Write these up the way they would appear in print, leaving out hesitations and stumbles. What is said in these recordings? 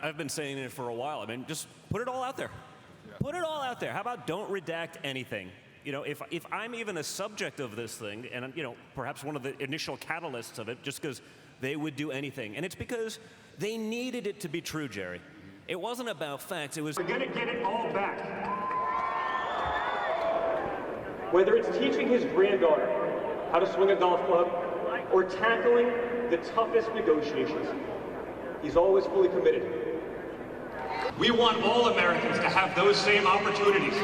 I've been saying it for a while. I mean, just put it all out there. Yeah. Put it all out there. How about don't redact anything? You know, if I'm even a subject of this thing, and, you know, perhaps one of the initial catalysts of it, just because they would do anything. And it's because they needed it to be true, Jerry. It wasn't about facts. It was... We're going to get it all back. Whether it's teaching his granddaughter how to swing a golf club or tackling the toughest negotiations, he's always fully committed. We want all Americans to have those same opportunities.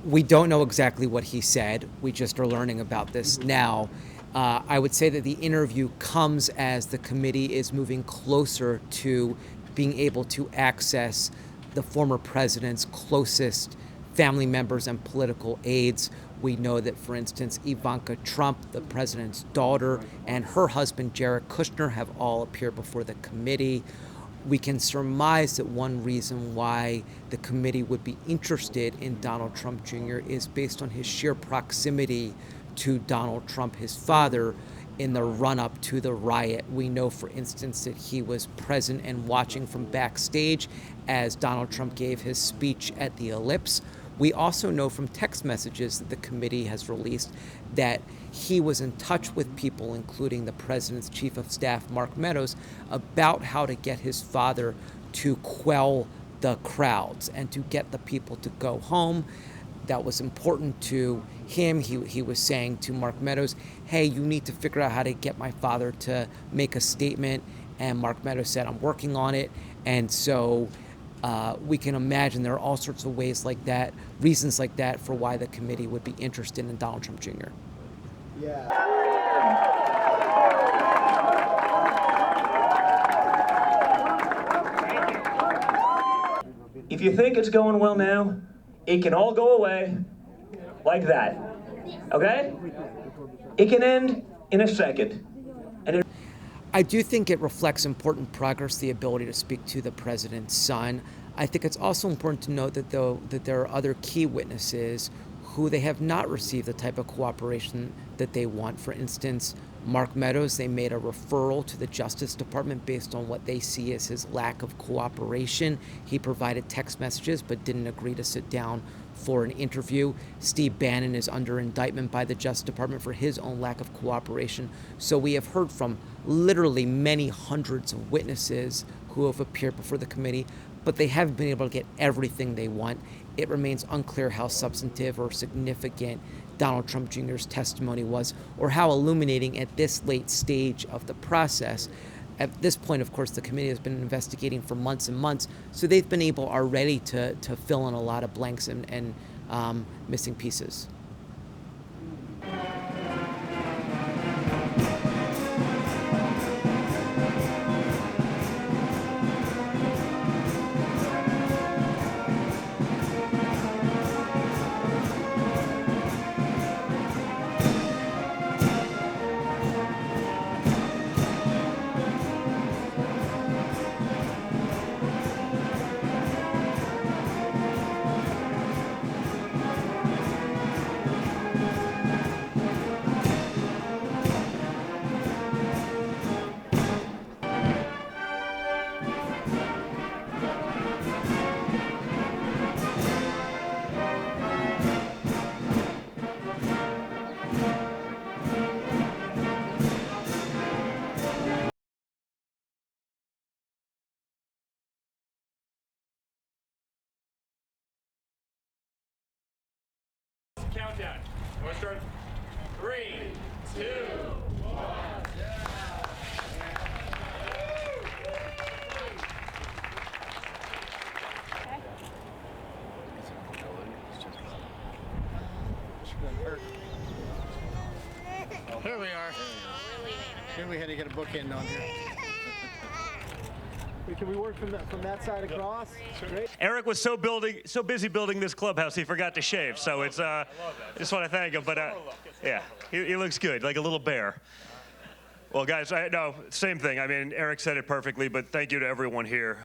We don't know exactly what he said. We just are learning about this now. I would say that the interview comes as the committee is moving closer to being able to access the former president's closest family members and political aides. We know that, for instance, Ivanka Trump, the president's daughter, and her husband, Jared Kushner, have all appeared before the committee. We can surmise that one reason why the committee would be interested in Donald Trump Jr. is based on his sheer proximity to Donald Trump, his father, in the run-up to the riot. We know, for instance, that he was present and watching from backstage as Donald Trump gave his speech at the Ellipse. We also know from text messages that the committee has released that he was in touch with people, including the president's chief of staff, Mark Meadows, about how to get his father to quell the crowds and to get the people to go home. That was important to him. He was saying to Mark Meadows, hey, you need to figure out how to get my father to make a statement. And Mark Meadows said, I'm working on it. And so we can imagine there are all sorts of ways like that, reasons like that for why the committee would be interested in Donald Trump Jr. Yeah. If you think it's going well now, it can all go away like that, okay? It can end in a second. And I do think it reflects important progress, the ability to speak to the president's son. I think it's also important to note that there are other key witnesses who they have not received the type of cooperation that they want. For instance, Mark Meadows, they made a referral to the Justice Department based on what they see as his lack of cooperation. He provided text messages but didn't agree to sit down for an interview. Steve Bannon is under indictment by the Justice Department for his own lack of cooperation. So we have heard from literally many hundreds of witnesses who have appeared before the committee, but they haven't been able to get everything they want. It remains unclear how substantive or significant Donald Trump Jr.'s testimony was, or how illuminating at this late stage of the process. At this point, of course, the committee has been investigating for months and months, so they've been able already to fill in a lot of blanks and missing pieces. countdown. You want to start? 3, 2, 1. Here we are. Here we had to get a bookend on here. Can we work from that side across? Great. Eric was so busy building this clubhouse, he forgot to shave. So it's I just want to thank him. But yeah, he looks good, like a little bear. Well, guys, no, same thing. I mean, Eric said it perfectly. But thank you to everyone here.